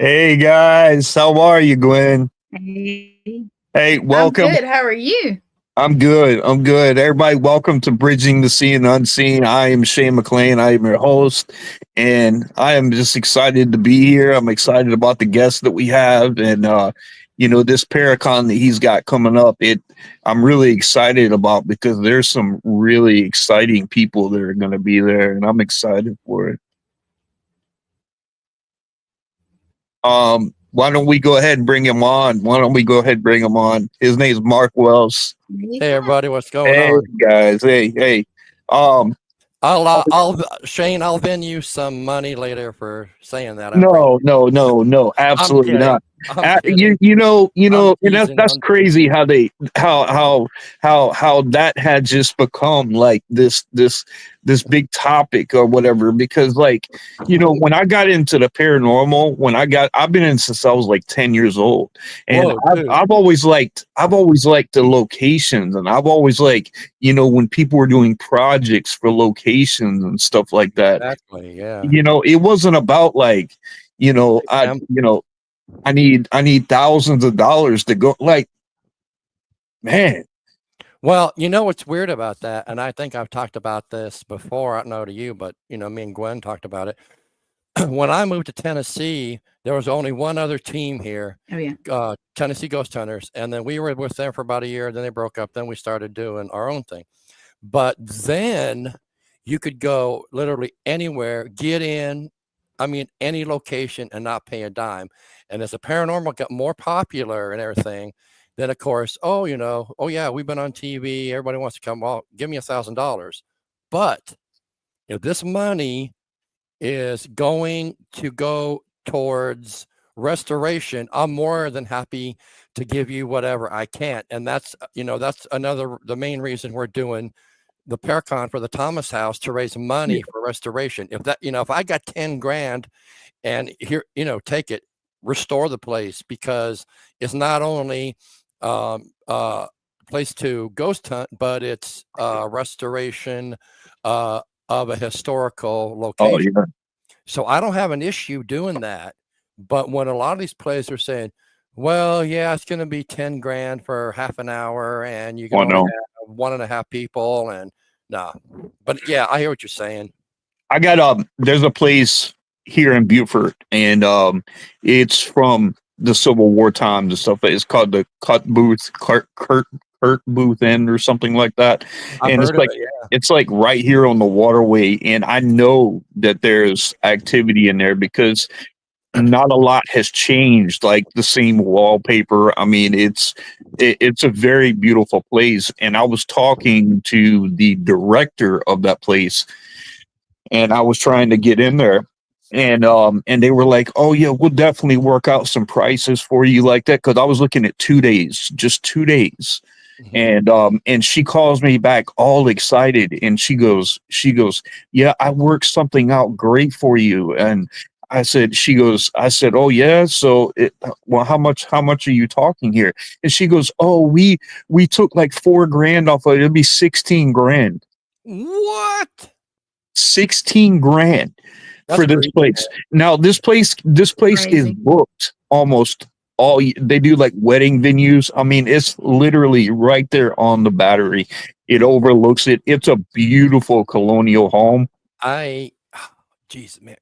Hey guys, how are you, Glenn? Hey, Hey, I'm welcome. good. How are you? I'm good. I'm good. Everybody, welcome to Bridging the Sea and Unseen. I am Shane McLain. I am your host, and I am just excited to be here. I'm excited about the guests that we have, and this Paracon that he's got coming up. I'm really excited about because there's some really exciting people that are going to be there, and I'm excited for it. Why don't we go ahead and bring him on? Why don't we go ahead and bring him on? His name's Mark Wells. Hey Yeah. everybody, what's going Hey on? guys, hey. Um, Shane, I'll vend you some money later for saying that. I appreciate no, I'm absolutely kidding. not. I'm kidding. I'm And that's teasing. that's I'm crazy teasing. how they how that had just become like this big topic or whatever. Because like when I got into the paranormal, I've been in since I was like 10 years old, and Whoa, I've dude. I've always liked the locations, and I've always like when people were doing projects for locations and stuff like that. Exactly. Yeah. It wasn't about like Hey, I Sam. I need thousands of dollars to go, like, man. Well, you know what's weird about that, and I think I've talked about this before. I don't know to you, but me and Gwen talked about it. When I moved to Tennessee, there was only one other team here, Oh yeah. Tennessee Ghost Hunters, and then we were with them for about a year. Then they broke up. Then we started doing our own thing. But then you could go literally anywhere, get in, I mean, any location and not pay a dime. And as the paranormal got more popular and everything, then of course, oh yeah, we've been on TV. Everybody wants to come. Well, give me $1,000. But if this money is going to go towards restoration, I'm more than happy to give you whatever I can. And that's the main reason we're doing the Paracon for the Thomas House, to raise money for restoration. If I got 10 grand and here, take it, restore the place, because it's not only place to ghost hunt, but it's restoration of a historical Oh location. yeah. So I don't have an issue doing that. But when a lot of these places are saying, well, yeah, it's going to be 10 grand for half an hour and you can Oh only no. have one and a half people, and nah. But yeah, I hear what you're saying. I got there's a place here in Beaufort, and it's from the Civil War times and stuff. It's called the Kurt Booth Inn or something like that. I've And heard of it. Yeah. it's like right here on the waterway, and I know that there's activity in there because not a lot has changed, like the same wallpaper. I mean, it's a very beautiful place, and I was talking to the director of that place, and I was trying to get in there, and they were like, "Oh yeah, we'll definitely work out some prices for you like that," because I was looking at 2 days, just 2 days. Mhm. And she calls me back all excited, and she goes, "Yeah, I worked something out great for you." And I said, "Oh yeah, so well, how much are you talking here?" And she goes, "Oh, we took like 4 grand off of it. It'll be 16 grand. What? 16 grand That's for this crazy, man. place. Now this place is Crazy. booked almost they do like wedding venues. I mean, it's literally right there on the Battery. It overlooks it. It's a beautiful colonial home. I, geez, man.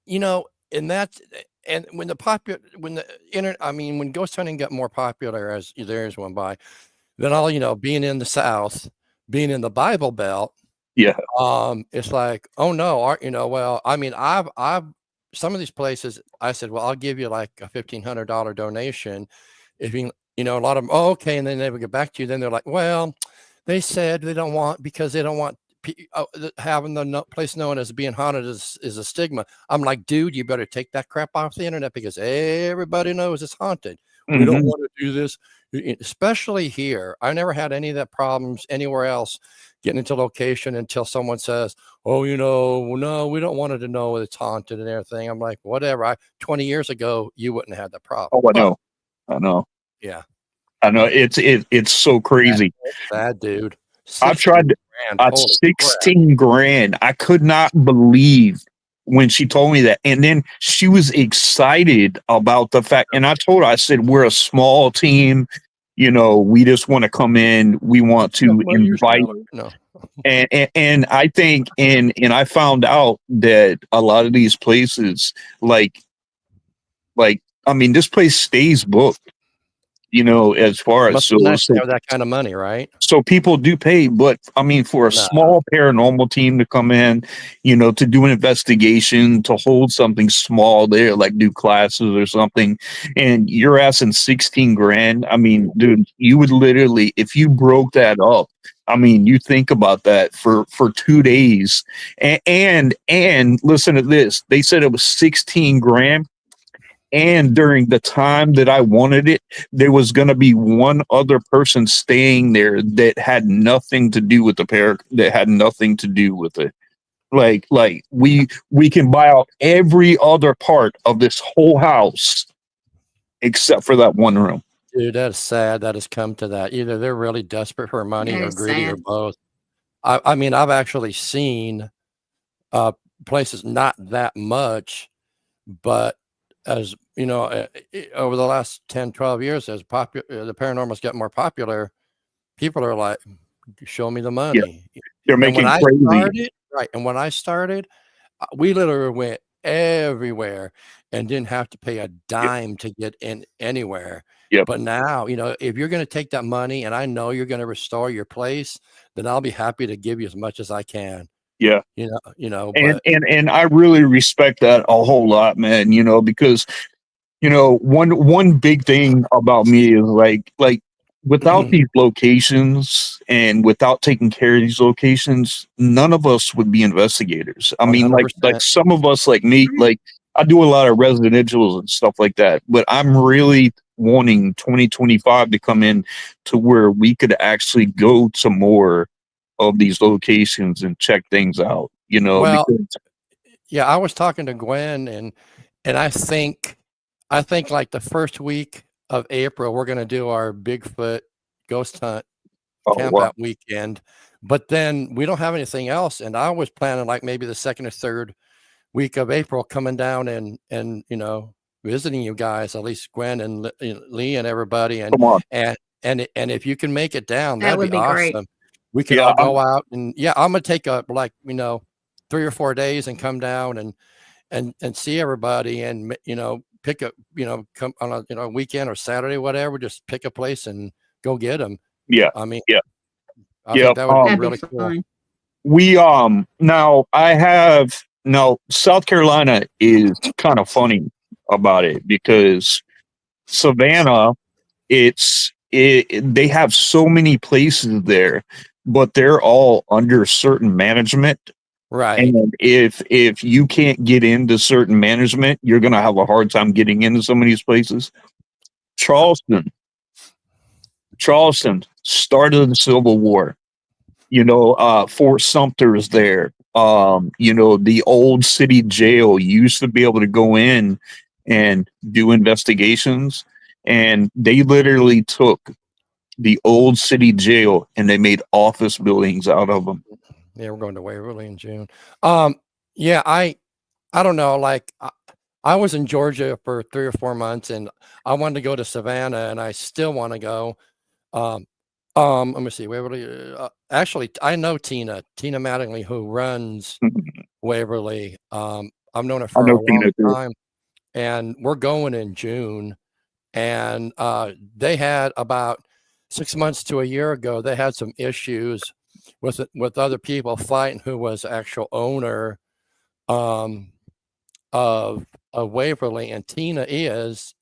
And that, and when the internet, I mean, when ghost hunting got more popular as the years went by, then being in the South, being in the Bible Belt, Yeah. it's like, oh no, well, I mean, I've some of these places, I said, well, I'll give you like a $1,500 donation if a lot of them, oh, okay, and then they would get back to you. Then they're like, well, they said they don't want, because they don't want having the place known as being haunted is a stigma. I'm like, dude, you better take that crap off the internet, because everybody knows it's haunted. We don't Hmm. want to do this, especially here. I never had any of that problems anywhere else getting into location until someone says, oh, no, we don't want it to know it's haunted and everything. I'm like, whatever. 20 years ago, you wouldn't have had that problem. Oh, I But know. I know. yeah, I know. It's so sad, crazy. sad dude. I've 16 tried grand. at Holy crap. 16 grand. I could not believe when she told me that. And then she was excited about the fact, and I told her, I said, we're a small team. You know, we just want to come in. We want to invite. No. And I think, and I found out that a lot of these places, I mean, this place stays booked, you know, as far as Must be nice to have that kind of money, right? so people do pay, but I mean, for a Nah. small paranormal team to come in, you know, to do an investigation, to hold something small there, like do classes or something, and you're asking 16 grand. I mean, dude, you would literally, if you broke that up, I mean, you think about that for 2 days, and listen to this. They said it was 16 grand. And during the time that I wanted it, there was going to be one other person staying there that had nothing to do with the pair, that had nothing to do with it. Like we can buy out every other part of this whole house except for that one room. Dude, that's sad that has come to that. Either they're really desperate for money That or is greedy or sad. both. I mean, I've actually seen places not that much, but as you know, over the last 10, 12 years, as the paranormal's gotten more popular, people are like, show me the money. They're And making when I crazy. started, right, and when I started, we literally went everywhere and didn't have to pay a dime to get in anywhere. Yep. But now, you know, if you're going to take that money and I know you're going to restore your place, then I'll be happy to give you as much as I can. Yeah. But And I really respect that a whole lot, man, you know, because you know, one big thing about me is like without these locations and without taking care of these locations, none of us would be investigators. I mean, like 100%. some of us, like me, like I do a lot of residentials and stuff like that, but I'm really wanting 2025 to come in to where we could actually go to more of these locations and check things out, you know, Well, because yeah, I was talking to Gwen and I think like the first week of April, we're going to do our Bigfoot ghost hunt oh camp wow, out weekend, but then we don't have anything else. And I was planning like maybe the second or third week of April coming down and you know, visiting you guys, at least Gwen and Lee and everybody. come on. And if you can make it down, That that'd would be be great. awesome. We could Yeah, all go out and yeah, I'm gonna take a like, you know, 3 or 4 days and come down and see everybody and you know, pick up, you know, come on a, you know, weekend or Saturday, whatever, just pick a place and go get them. yeah, I mean, yeah, I yeah. think that would be That'd be really cool. fun. We now I have now South Carolina is kind of funny about it because Savannah, they have so many places there, but they're all under certain management. Right. And if you can't get into certain management, you're gonna have a hard time getting into some of these places. Charleston, started the Civil War. You know, Fort Sumter is there. You know, the old city jail used to be able to go in and do investigations, and they literally took the old city jail and they made office buildings out of them. Yeah, we're going to Waverly in June. Yeah, I don't know. Like I was in Georgia for 3 or 4 months, and I wanted to go to Savannah, and I still want to go. Let me see, Waverly. Actually, I know Tina Mattingly, who runs Waverly. I've known her I for know a long Tina too. time, and we're going in June. And they had about 6 months to a year ago, they had some issues with other people fighting who was the actual owner um, of Waverly, and Tina is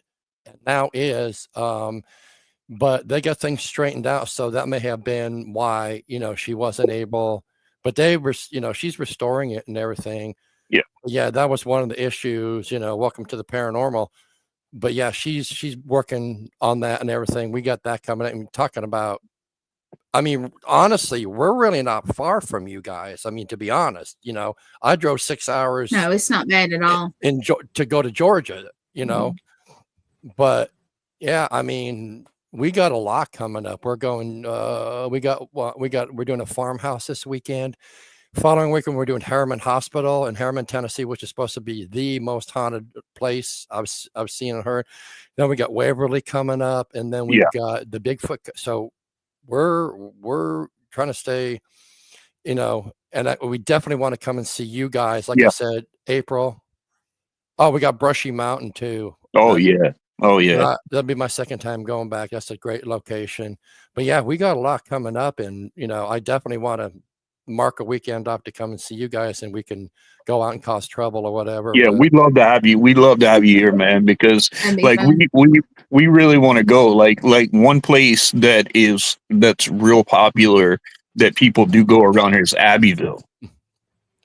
and now is. But they got things straightened out, so that may have been why, you know, she wasn't able. But they were, you know, she's restoring it and everything. Yeah. Yeah, that was one of the issues. You know, welcome to the paranormal. But yeah, she's working on that and everything. We got that coming up and talking about. I mean, honestly, we're really not far from you guys. I mean, to be honest, you know, I drove 6 hours No, it's not bad at all. to go to Georgia, you know, but yeah, I mean, we got a lot coming up. We're going, we're doing a farmhouse this weekend Following weekend, we're doing Harriman Hospital in Harriman, Tennessee, which is supposed to be the most haunted place I've seen and heard. Then we got Waverly coming up, and then we've got the Bigfoot. So we're trying to stay, and we definitely want to come and see you guys. Like I said, April. Oh, we got Brushy Mountain too. Oh yeah. That'll be my second time going back. That's a great location. But yeah, we got a lot coming up, and I definitely want to mark a weekend off to come and see you guys, and we can go out and cause trouble or whatever. Yeah, we'd love to have you. We'd love to have you here, man, because like we really want to go. Like one place that's real popular that people do go around here is Abbeville.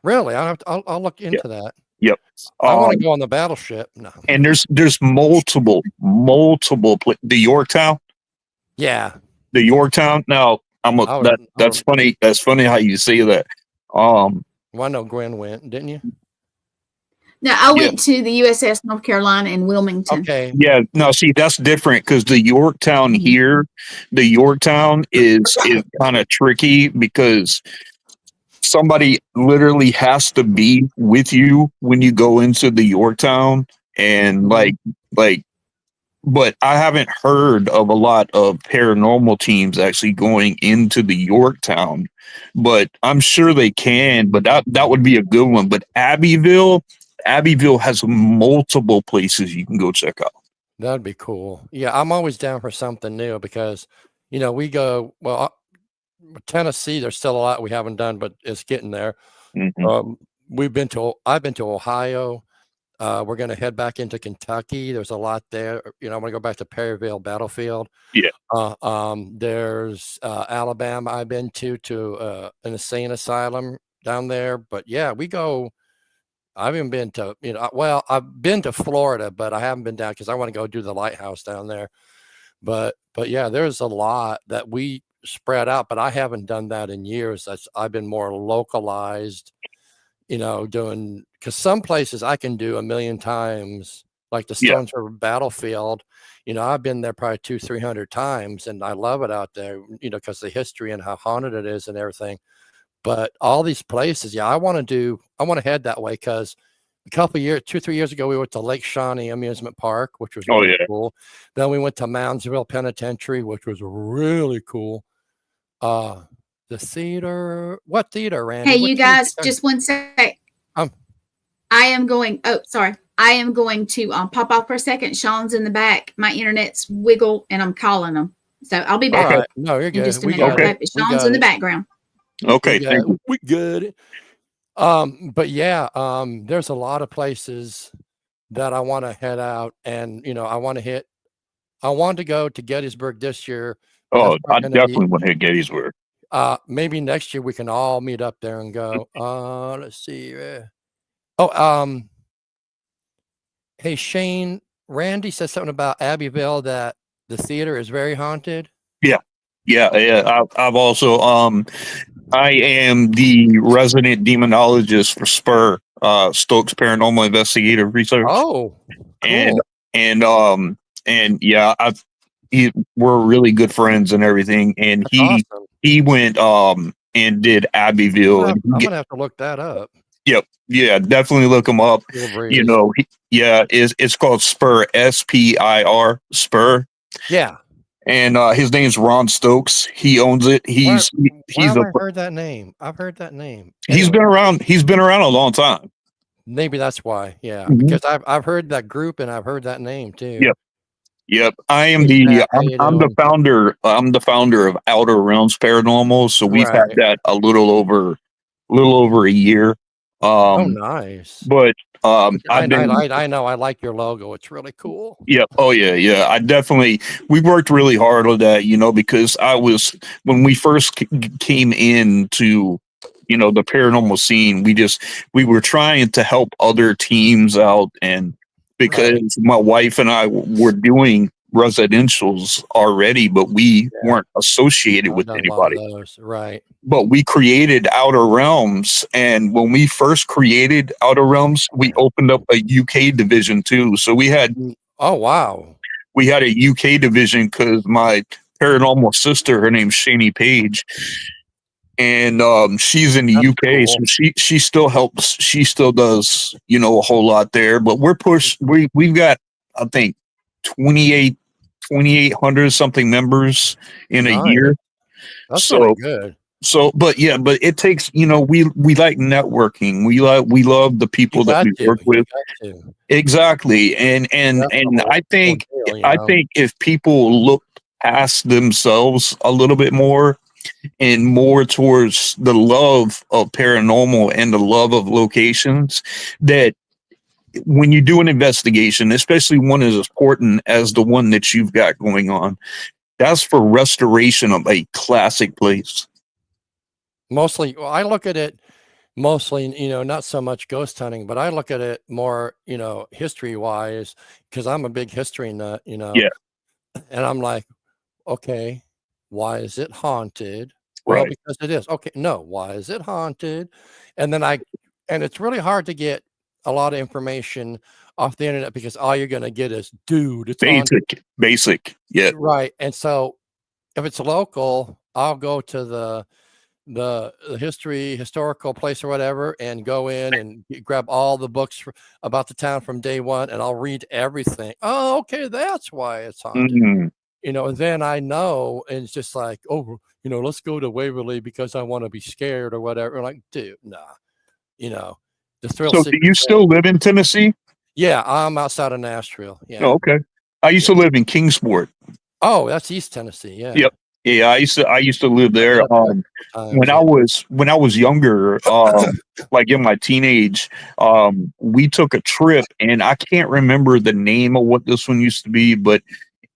Really? I'll look into that. Yep. I want to go on the battleship. No. And there's multiple the Yorktown. Yeah. The Yorktown. Now that's funny. That's funny how you say that. Well, I know Gwen went, didn't you? No, I went to the USS North Carolina in Wilmington. Okay. Yeah. No, see, that's different because the Yorktown here, the Yorktown is kind of tricky because somebody literally has to be with you when you go into the Yorktown, and but I haven't heard of a lot of paranormal teams actually going into the Yorktown, but I'm sure they can. But that would be a good one. But Abbeville has multiple places you can go check out. That'd be cool. Yeah, I'm always down for something new because, we go, Tennessee, there's still a lot we haven't done, but it's getting there. Mm-hmm. I've been to Ohio. We're going to head back into Kentucky. There's a lot there. I'm going to go back to Perryville Battlefield. Yeah. There's Alabama. I've been to an insane asylum down there. But yeah, we go. I haven't been to, I've been to Florida, but I haven't been down because I want to go do the lighthouse down there. But yeah, there's a lot that we spread out, but I haven't done that in years. I've been more localized, doing, because some places I can do a million times, like the Stones River Battlefield. I've been there probably 200-300 times, and I love it out there, because the history and how haunted it is and everything. But all these places, I want to head that way because a couple years, 2-3 years ago, we went to Lake Shawnee Amusement Park, which was really cool. Then we went to Moundsville Penitentiary, which was really cool. The theater, what theater, Randy? Hey, you guys, just one sec. I am going to pop off for a second. Sean's in the back. My internet's wiggle, and I'm calling him. So I'll be back. All right. No, you're good. In just a minute. Okay. Sean's in the background. Okay. We good. But yeah, there's a lot of places that I want to head out, and I want to go to Gettysburg this year. Oh, I definitely want to hit Gettysburg. Maybe next year we can all meet up there and go. Let's see. Hey Shane, Randy said something about Abbeville that the theater is very haunted. Yeah. I've also I am the resident demonologist for SPUR, Stokes Paranormal Investigative Research. Oh, cool. and yeah, we're really good friends and everything. And he went and did Abbeville. I'm gonna have to look that up. Yep. Yeah, definitely look him up. It's called SPUR, SPIR, SPUR. Yeah. And his name's Ron Stokes. He owns it. I've heard that name. I've heard that name. Anyway. He's been around a long time. Maybe that's why. Yeah, because I've heard that group and I've heard that name too. Yep. I'm the founder. I'm the founder of Outer Realms Paranormal. So we've had that a little over a year. Nice. But I know. I like your logo. It's really cool. Yep. Oh yeah. We worked really hard on that, because when we first came into, the paranormal scene, we were trying to help other teams out. And because my wife and I were doing residentials already, but we weren't associated with anybody. Right. But we created Outer Realms, and when we first created Outer Realms, we opened up a UK division too. So we had we had a UK division because my paranormal sister, her name's Shani Page, and she's in the That's UK, so cool. she still helps. She still does, a whole lot there. But we've got, I think, 2,800 something members in a Nice. year. That's really So good. but it takes, we like networking. We love the You people that got we to. work You with. got to. Exactly. And That's the I whole think deal, you know. if people look past themselves a little bit more and more towards the love of paranormal and the love of locations, that when you do an investigation, especially one as important as the one that you've got going on, that's for restoration of a classic place. Mostly, well, I look at it mostly, not so much ghost hunting, but I look at it more, history wise, because I'm a big history nut, Yeah. and I'm like, okay, why is it haunted? Well, Right. because it is. Okay, no, why is it haunted? And then and it's really hard to get a lot of information off the internet because all you're going to get is, dude, it's haunted. Basic. Yeah. Right. And so if it's local, I'll go to the historical place or whatever and go in and grab all the books about the town from day one, and I'll read everything. Oh, okay, that's why it's haunted. Mhm. Then I know, and it's just like, oh, let's go to Waverly because I want to be scared or whatever. I'm like, dude, nah, the thrill So do seeker you thing. still live in Tennessee? Yeah, I'm outside of Nashville. Yeah. Oh, okay. I used to live in Kingsport. Oh, that's East Tennessee. Yeah. Yep. Yeah, I used to live I've been there. up there a couple When times, I yeah. was younger, like in my teenage, we took a trip, and I can't remember the name of what this one used to be, but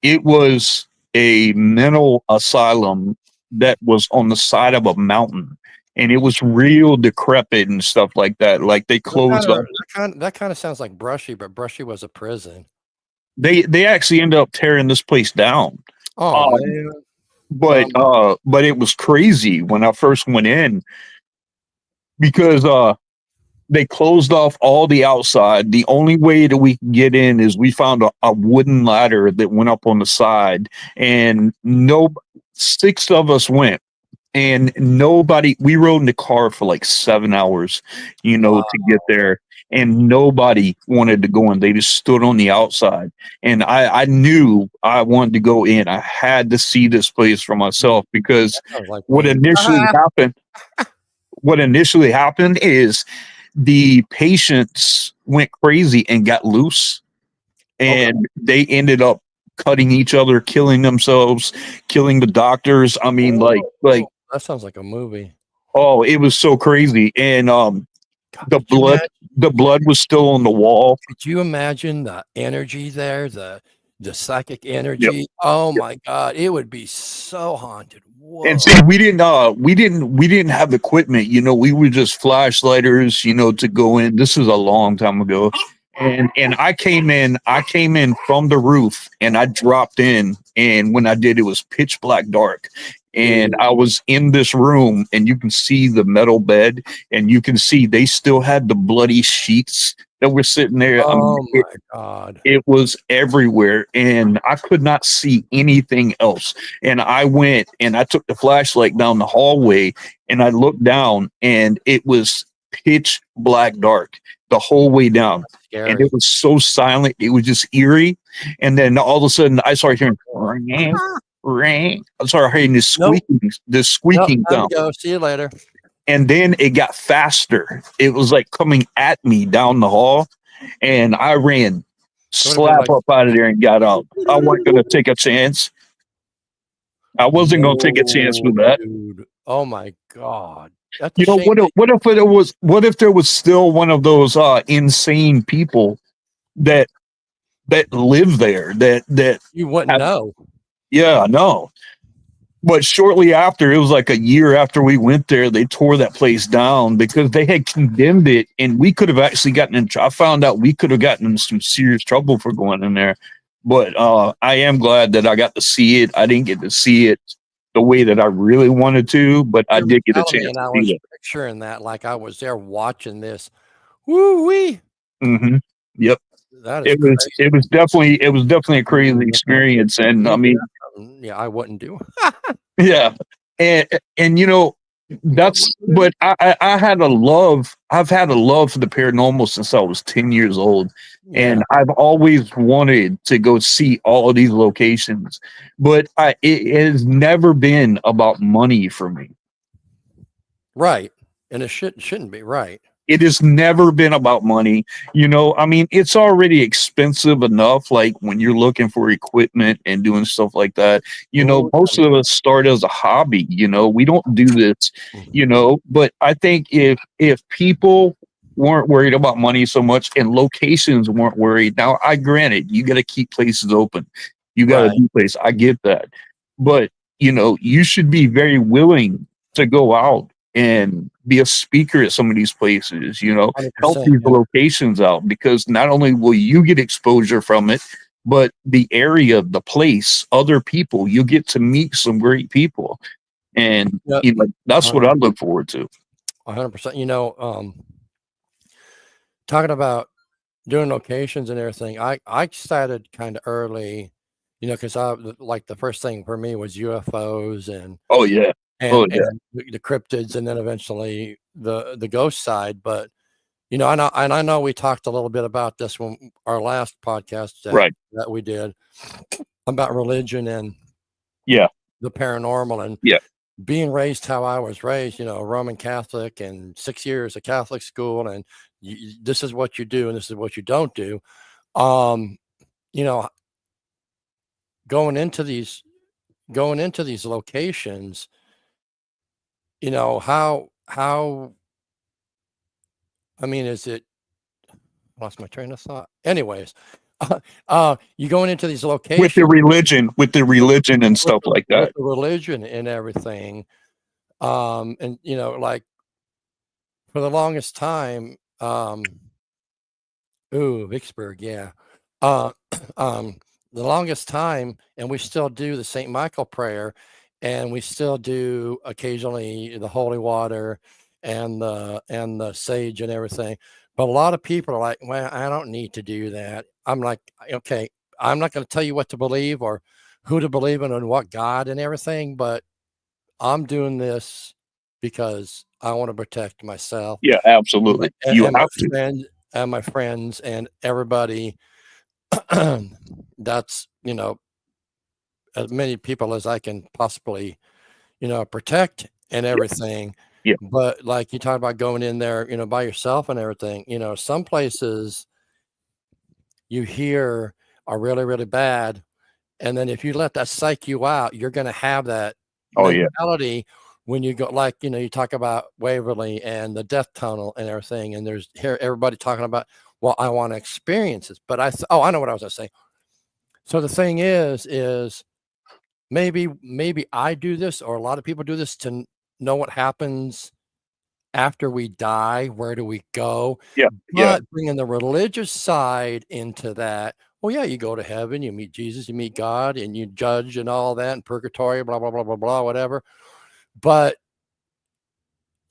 it was a mental asylum that was on the side of a mountain, and it was real decrepit and stuff like that. Like they closed up. That kind of sounds like Brushy, but Brushy was a prison. They actually ended up tearing this place down. Oh Um, man. but it was crazy when I first went in because they closed off all the outside. The only way that we could get in is we found a wooden ladder that went up on the side, and no 6 of us went. And nobody, we rode in the car for like 7 hours, to get there. And nobody wanted to go in. They just stood on the outside. And I knew I wanted to go in. I had to see this place for myself because Like what me. initially happened is the patients went crazy and got loose, and they ended up cutting each other, killing themselves, killing the doctors. I mean, like that sounds like a movie. oh, it was so crazy. And God, the blood was still on the wall. could you imagine the energy there, the psychic Yep. energy? Oh my God, it would be so haunted. Whoa. And see, we didn't have equipment, we were just flashlighters, to go in. This is a long time ago. And I came in from the roof, and I dropped in, and when I did, it was pitch black dark. And I was in this room, and you can see the metal bed, and you can see they still had the bloody sheets that were sitting there. Oh my God. It was everywhere, and I could not see anything else. And I went and I took the flashlight down the hallway, and I looked down, and it was pitch black dark the whole way down. Scary. And it was so silent, it was just eerie. And then all of a sudden I started hearing ring, ring. I started hearing this squeaking Time sound. to go. See you later. And then it got faster. It was like coming at me down the hall, and I ran slap up out of there and got out. I wasn't going to take a chance. I wasn't going to take a chance with that. Dude. Oh my God. That's What if there was still one of those insane people that live there that you wouldn't know. Yeah, no. But shortly after, it was like a year after we went there, they tore that place down because they had condemned it, and we could have actually I found out we could have gotten in some serious trouble for going in there. But I am glad that I got to see it. I didn't get to see it the way that I really wanted to, but I did get a chance And I to was see it. picturing that like I was there watching this. Woo wee. Mm-hmm. Yep. That is it was definitely a crazy experience. And I mean, yeah, I wouldn't do. yeah. And But I had a love. I've had a love for the paranormal since I was 10 years old, Yeah. and I've always wanted to go see all of these locations. But it has never been about money for me. Right. And it shouldn't be right. It has never been about money. I mean, it's already expensive enough. Like when you're looking for equipment and doing stuff like that, Oh, most of us start as a hobby. We don't do this, mhm. but I think if people weren't worried about money so much and locations weren't worried. Now, I granted you got to keep places open. You got to Right. do places. I get that. But, you should be very willing to go out and be a speaker at some of these places, help 100%. these Yeah. locations out, because not only will you get exposure from it, but the area, the place, other people, you get to meet some great people. And Yeah. that's what I look forward to. 100%. Talking about doing locations and everything, I started kind of early, because like the first thing for me was UFOs and Oh yeah. and Oh yeah. and the cryptids, and then eventually the ghost side. But I know we talked a little bit about this when our last podcast Right. that we did about religion and Yeah. the paranormal, and Yeah. being raised how I was raised, Roman Catholic and 6 years of Catholic school, and this is what you do and this is what you don't do. Um, you know, going into these locations, how I mean, is it lost my train of thought. Anyways, you going into these locations With the religion and stuff like with that. the religion and everything. And like for the longest time, Vicksburg, yeah. Uh, the longest time, and we still do the St. Michael prayer, and we still do occasionally the holy water and the sage and everything. But a lot of people are like, well, I don't need to do that. I'm like, okay, I'm not going to tell you what to believe or who to believe in and what God and everything, but I'm doing this because I want to protect myself Yeah, absolutely. You and my have to. friends and everybody. That's as many people as I can possibly protect and Yeah. everything. Yeah. But like you talk about going in there by yourself and everything, some places you hear are really really bad, and then if you let that psych you out, you're going to have that Oh yeah. mentality when you go, like, you talk about Waverly and the death tunnel and everything. And there's here everybody talking about, well, I want to experience this, but I know what I was going to say. So the thing is maybe I do this, or a lot of people do this to know what happens after we die. Where do we go? Yeah. Yeah. But bringing the religious side into that, well, yeah, you go to heaven, you meet Jesus, you meet God, and you judge and all that, and purgatory, blah, blah, blah, blah, blah, whatever. But,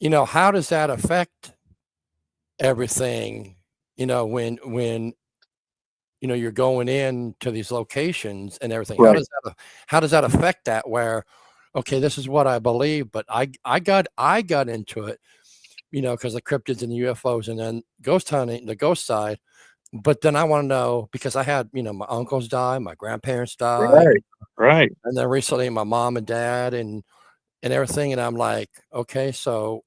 how does that affect everything, when you're going in to these locations and everything? Right. How does that affect that where, okay, this is what I believe, but I got into it, because the cryptids and the UFOs and then ghost hunting, the ghost side. But then I want to know, because I had, my uncles die, my grandparents die, Right. Right. and then recently my mom and dad and everything. And I'm like, okay, so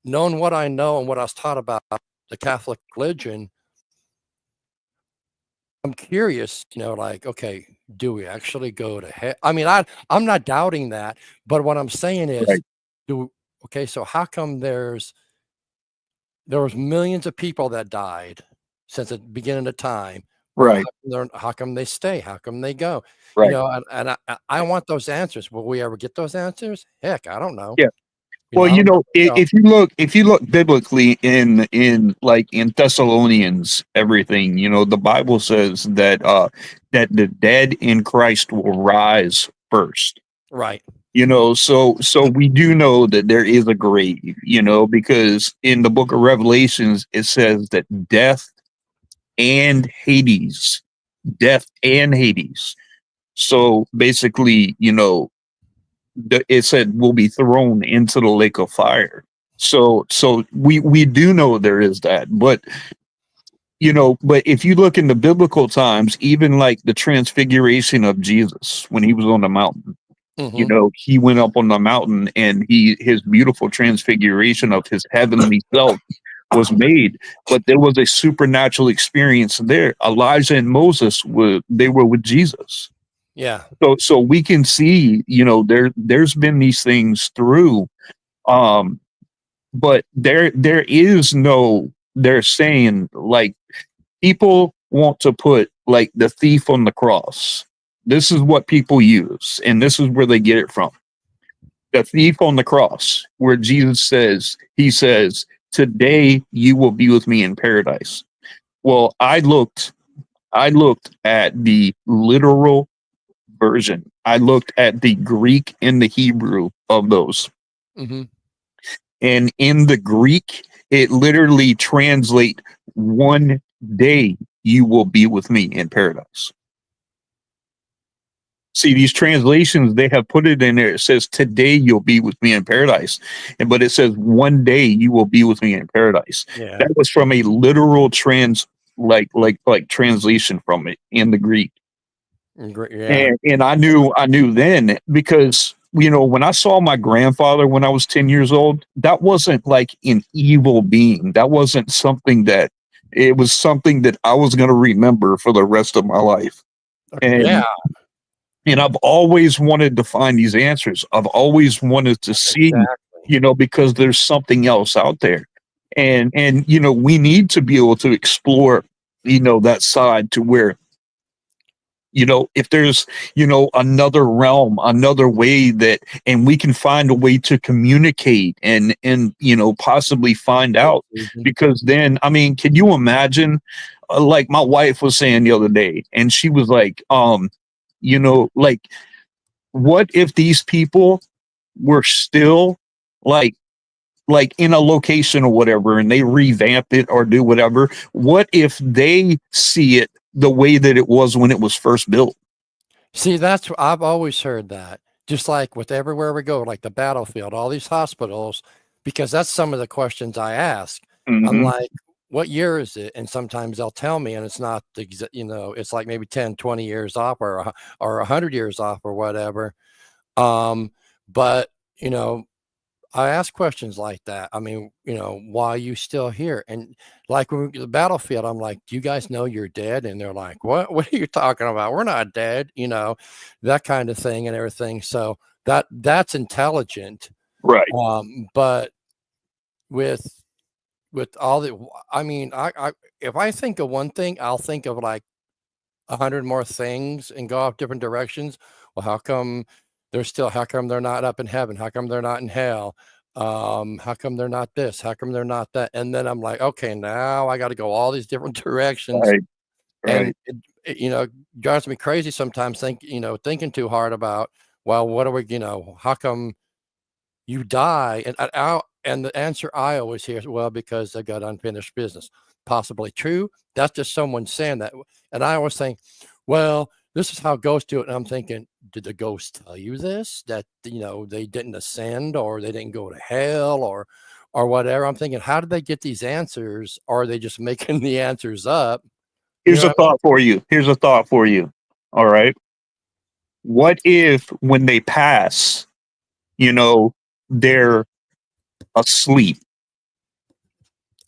knowing what I know and what I was taught about the Catholic religion, I'm curious, like, okay, do we actually go to hell? I mean, I'm not doubting that, but what I'm saying is, Right. okay, so how come there was millions of people that died since the beginning of time? Well, Right. how come they stay? How come they go? Right. And I want those answers. Will we ever get those answers? Heck, I don't know. Yeah. Well, I don't know. if you look biblically in Thessalonians, everything, the Bible says that the dead in Christ will rise first. Right. So we do know that there is a grave, because in the book of Revelations it says that and Hades, death and Hades. So basically, it said will be thrown into the lake of fire. So we do know there is that, but but if you look in the biblical times, even like the transfiguration of Jesus when he was on the mountain, he went up on the mountain and his beautiful transfiguration of his heavenly self was made, but there was a supernatural experience there. Elijah and Moses were with Jesus. Yeah. So we can see, there's been these things through, but there is no, they're saying like people want to put like the thief on the cross. This is what people use, and this is where they get it from. The thief on the cross, where Jesus says, he says, today you will be with me in paradise. Well, I looked at the literal version. I looked at the Greek and the Hebrew of those. And in the Greek, it literally translates one day you will be with me in paradise. See, these translations, they have put it in there. It says, today you'll be with me in paradise. But it says, one day you will be with me in paradise. Yeah. That was from a literal translation from it in the Greek. Yeah. And I knew then, because, when I saw my grandfather when I was 10 years old, that wasn't like an evil being. That wasn't something that, it was something that I was going to remember for the rest of my life. And I've always wanted to find these answers. I've always wanted to see, because there's something else out there. And we need to be able to explore, that side to where, if there's, another realm, another way that, and we can find a way to communicate and, possibly find out, because then, I mean, can you imagine, like my wife was saying the other day, and she was like, like, what if these people were still like in a location or whatever, and they revamp it or do whatever? What if they see it the way that it was when it was first built? See, I've always heard that. Just like with everywhere we go, like the battlefield, all these hospitals, because that's some of the questions I ask. I'm like, what year is it? And sometimes they'll tell me, and it's not it's like maybe 10, 20 years off or 100 years off or whatever. But I ask questions like that. I mean, why are you still here? And like when we get to the battlefield, I'm like, do you guys know you're dead? And they're like, what are you talking about? We're not dead, that kind of thing and everything. So that's intelligent. Right. But with all the, I mean, I if I think of one thing, I'll think of like 100 more things and go off different directions. Well, how come they're not up in heaven? How come they're not in hell? How come they're not this? How come they're not that? And then I'm like, okay, now I got to go all these different directions. Right. And it drives me crazy sometimes thinking too hard about, well, what are we, how come you die? And the answer I always hear is, well, because they got unfinished business. Possibly true. That's just someone saying that. And I always think, well, this is how ghosts do it. And I'm thinking, did the ghosts tell you this? That, they didn't ascend, or they didn't go to hell, or whatever. I'm thinking, how did they get these answers? Or are they just making the answers up? Here's a thought for you. All right. What if when they pass, they're asleep?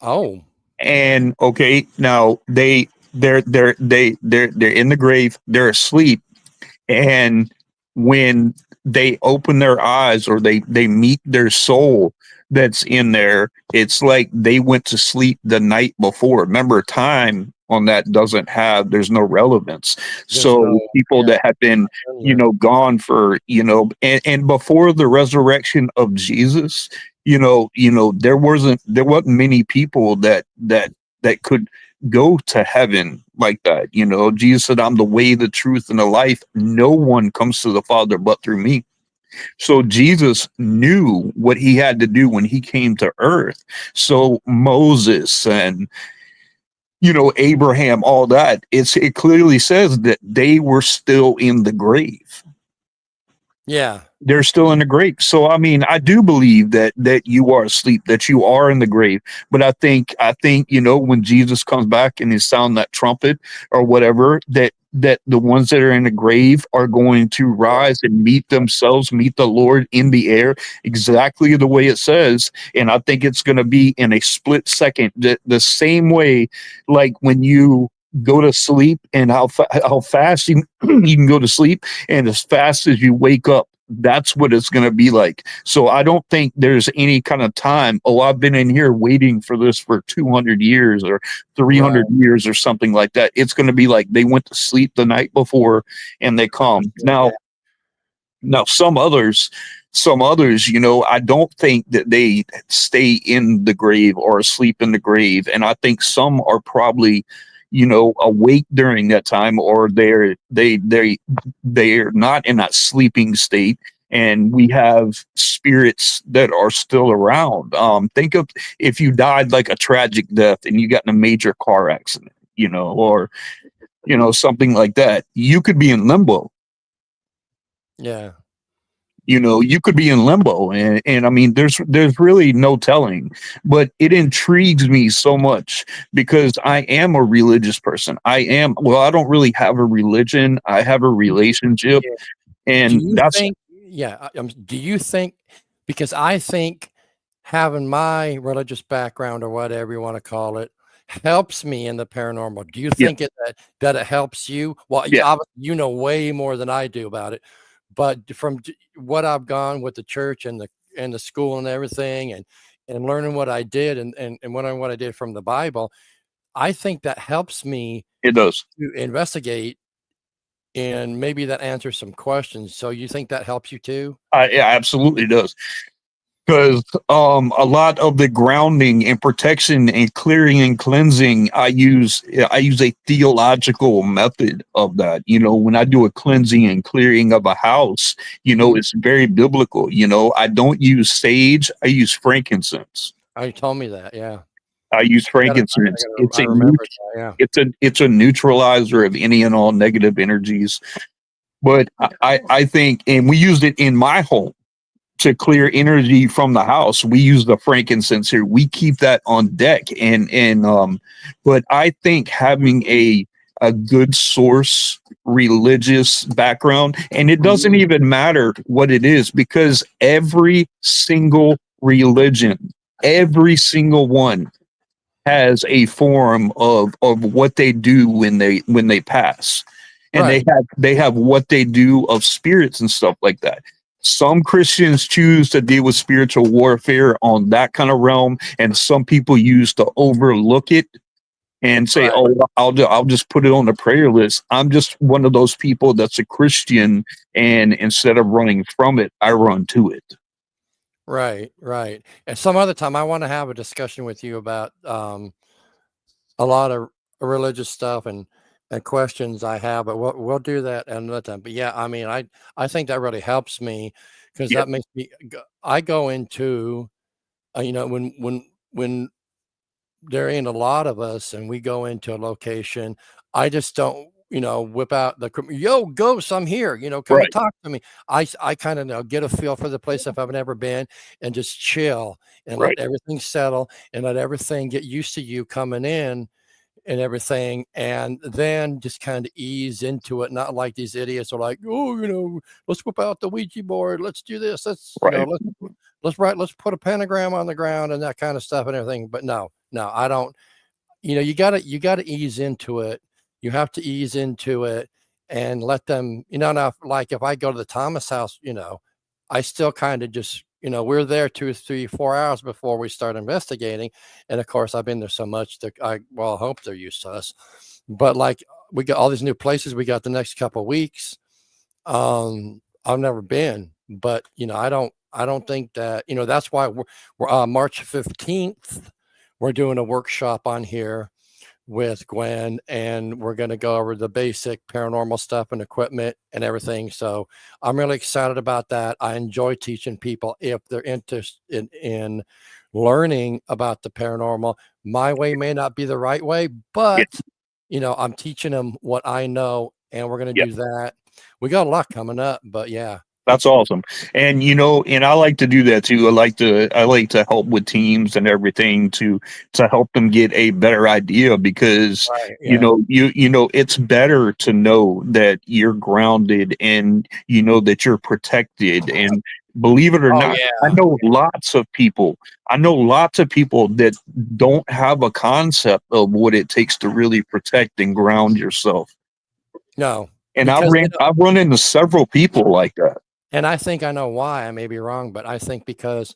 Oh. And okay, now they're in the grave, they're asleep, and when they open their eyes or they meet their soul that's in there, it's like they went to sleep the night before. Remember, time on that there's no relevance. People that have been gone for and before the resurrection of Jesus, there wasn't many people that could go to heaven like that. Jesus said, I'm the way, the truth, and the life. No one comes to the Father but through me. So Jesus knew what he had to do when he came to earth. So Moses and Abraham, all that, it clearly says that they were still in the grave. Yeah. They're still in the grave. So I mean, I do believe that you are asleep, that you are in the grave. But I think when Jesus comes back and he sound that trumpet or whatever, that the ones that are in the grave are going to rise and meet the Lord in the air, exactly the way it says. And I think it's going to be in a split second, the same way, like when you go to sleep and how fast you you can go to sleep, and as fast as you wake up, that's what it's going to be like. So I don't think there's any kind of time. Oh, I've been in here waiting for this for 200 years or 300 years or something like that. It's going to be like they went to sleep the night before and they come. Now some others, I don't think that they stay in the grave or asleep in the grave. And I think some are probably, awake during that time, or they're not in that sleeping state. And we have spirits that are still around. Think of if you died like a tragic death and you got in a major car accident, or something like that. You could be in limbo. Yeah. You could be in limbo, and I mean, there's really no telling. But it intrigues me so much because I am a religious person. I don't really have a religion. I have a relationship, Yeah. and that's Do you think, because I think having my religious background, or whatever you want to call it, helps me in the paranormal. Do you yeah, think that it helps you? Well, yeah, obviously, you know way more than I do about it, but from what I've gone with the church and the school and everything, and learning what I did, and what I did from the Bible, I think that helps me it does. to investigate, and maybe that answers some questions. So you think that helps you too? Yeah, absolutely does. Because a lot of the grounding and protection and clearing and cleansing, I use a theological method of that. When I do a cleansing and clearing of a house, it's very biblical. I don't use sage, I use frankincense. Oh, you told me that. Yeah. I use frankincense. I remember that. Yeah. It's a neutralizer of any and all negative energies. But I think, and we used it in my home to clear energy from the house. We use the frankincense here. We keep that on deck. But I think having a good source religious background, and it doesn't even matter what it is, because every single religion, every single one has a form of what they do when they pass. And Right. they have what they do of spirits and stuff like that. Some Christians choose to deal with spiritual warfare on that kind of realm, and some people use to overlook it and say, Right. "Oh, I'll just put it on the prayer list." I'm just one of those people that's a Christian, and instead of running from it, I run to it. Right. Right. And some other time, I want to have a discussion with you about a lot of religious stuff and questions I have, but we'll do that another time. But yeah, I mean, I think that really helps me, because Yeah, that makes me I go into when there ain't a lot of us and we go into a location, I just don't, whip out yo, ghost, I'm here, come and right, talk to me. I kind of know, get a feel for the place if I've never been, and just chill and let right, everything settle and let everything get used to you coming in and everything, and then just kind of ease into it. Not like these idiots are like, oh, let's whip out the Ouija board, let's do this, right. let's put a pentagram on the ground and that kind of stuff and everything. But no, I don't. You gotta ease into it. You have to ease into it and let them, now, like if I go to the Thomas house, I still kind of just, we're there 2, 3, 4 hours before we start investigating. And of course, I've been there so much that I hope they're used to us. But like, we got all these new places we got the next couple of weeks. I've never been, but I don't think that, that's why we're March 15th, we're doing a workshop on here with Gwen, and we're going to go over the basic paranormal stuff and equipment and everything. So I'm really excited about that. I enjoy teaching people if they're interested in learning about the paranormal. My way may not be the right way, Yeah, but I'm teaching them what I know, and we're going yeah. to do that. We got a lot coming up, but yeah. That's awesome. And and I like to do that too. I like to help with teams and everything to help them get a better idea because Right. Yeah. it's better to know that you're grounded and that you're protected. And believe it or Oh not, I yeah. know lots of people. I know lots of people that don't have a concept of what it takes to really protect and ground yourself. No, And because they don't, I've run into several people like that. and I think I know why. I may be wrong, but I think because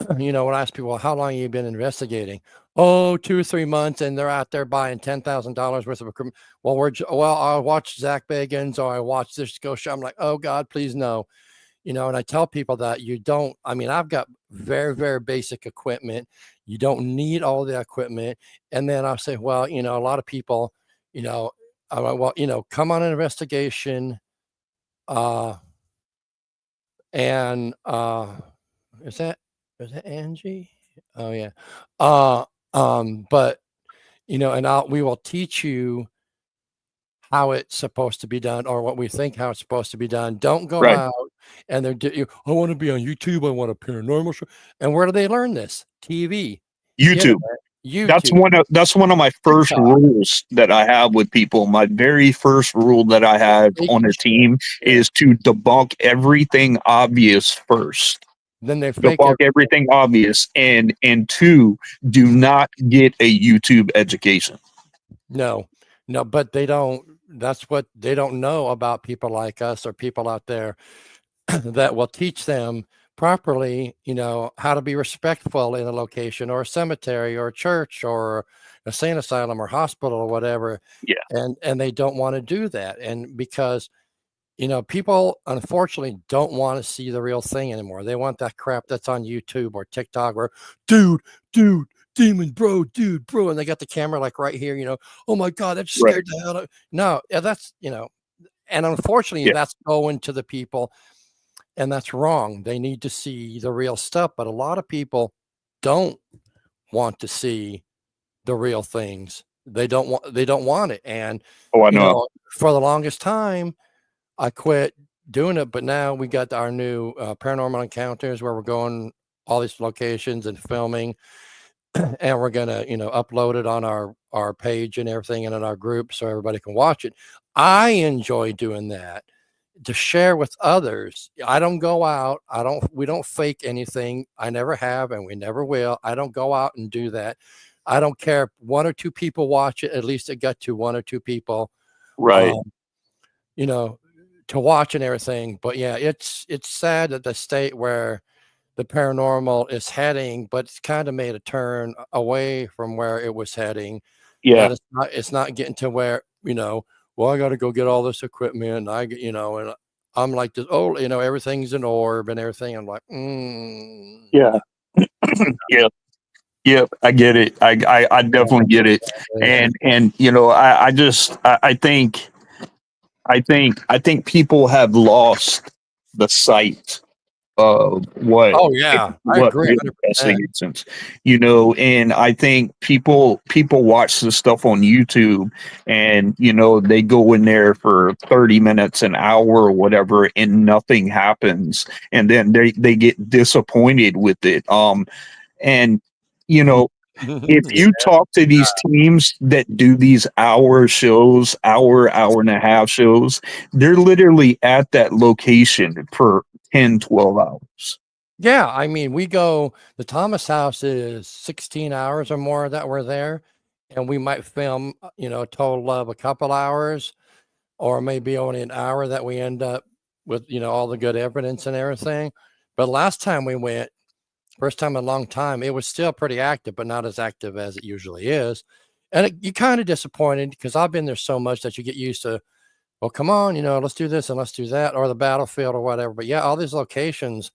when I ask people, how long have you been investigating? Oh, 2 or 3 months, and they're out there buying $10,000 worth of equipment. Well, I watched Zach Bagans or I watched this go show. I'm like, oh God, please no. And I tell people that you don't. I mean, I've got very, very basic equipment. You don't need all the equipment. And then I'll say, well, a lot of people, you know, well, come on an investigation. Uh, and is that is that Angie? Oh yeah. Uh but and we will teach you how it's supposed to be done or what we think how it's supposed to be done. Don't go Right. out and I want to be on YouTube, I want a paranormal show. And where do they learn this? TV, the YouTube. internet, That's YouTube, one of my first TikTok. rules that I have with people. My very first rule that I have Fake on your a shit. team Yeah. is to debunk everything obvious first. Then they fake Debunk everything. everything obvious, and two, do not get a YouTube education. No, no, but they don't. That's what they don't know about people like us or people out there that will teach them properly, how to be respectful in a location or a cemetery or a church or a sane asylum or hospital or whatever. Yeah. And they don't want to do that. And because, people unfortunately don't want to see the real thing anymore. They want that crap that's on YouTube or TikTok where, dude, demon, bro, dude, bro. And they got the camera like right here, oh my God, that just Right. scared the hell out of no, yeah, that's, and unfortunately Yeah. that's going to the people. And that's wrong. They need to see the real stuff, but a lot of people don't want to see the real things. They don't want it. And Oh, I know. for the longest time, I quit doing it, but now we got our new paranormal encounters where we're going all these locations and filming, and we're gonna upload it on our page and everything and in our group so everybody can watch it. I enjoy doing that to share with others. I don't go out. We don't fake anything. I never have, and we never will. I don't go out and do that. I don't care if 1 or 2 people watch it. At least it got to 1 or 2 people, Right. um, you know, to watch and everything. But yeah, it's sad that the state where the paranormal is heading, but it's kind of made a turn away from where it was heading. Yeah. That it's not getting to where, well, I got to go get all this equipment. And and I'm like this, oh, everything's an orb and everything. I'm like, Yeah. Yeah. Yep, I get it. I definitely get it. yeah. And I think people have lost the sight of Oh yeah, I what agree real 100%. investigation is. And I think people watch this stuff on YouTube, and they go in there for 30 minutes, an hour, or whatever, and nothing happens, and then they get disappointed with it. And you know if Yeah. you talk to these teams that do these hour shows, hour and a half shows, they're literally at that location for 10, 12 hours. Yeah, I mean, the Thomas house is 16 hours or more that we're there, and we might film, a total of a couple hours or maybe only an hour that we end up with, all the good evidence and everything. But last time we went, first time in a long time, it was still pretty active, but not as active as it usually is. And you're kind of disappointed because I've been there so much that you get used to, well, come on, let's do this and let's do that, or the battlefield or whatever. But yeah, all these locations,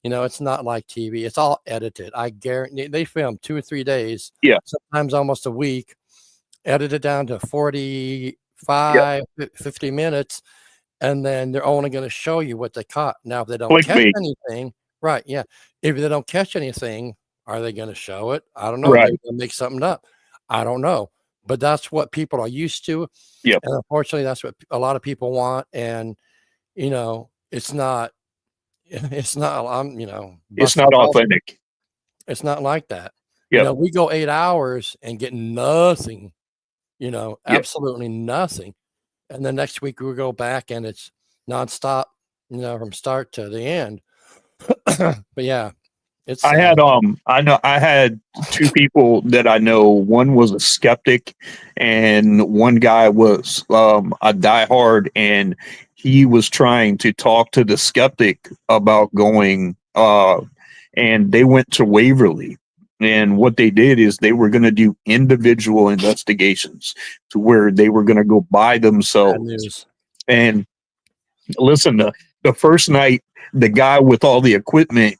it's not like TV. It's all edited. I guarantee they film 2 or 3 days, Yeah. sometimes almost a week, edit it down to Yeah. 45, 50 minutes, and then they're only going to show you what they caught. Now, if they don't catch Clickbait. anything, right? Yeah. If they don't catch anything, are they going to show it? I don't know. Right. Maybe they'll make something up. I don't know. But that's what people are used to. Yep. And unfortunately, that's what a lot of people want. And, it's not, it's not, It's not authentic. It's not like that. Yep. We go 8 hours and get nothing, Yep. absolutely nothing. And the next week we go back and it's nonstop, from start to the end. But yeah, it's I had two people that I know. One was a skeptic, and one guy was a diehard, and he was trying to talk to the skeptic about going. And they went to Waverly, and what they did is they were going to do individual investigations to where they were going to go by bad themselves. news. And listen, the first night, the guy with all the equipment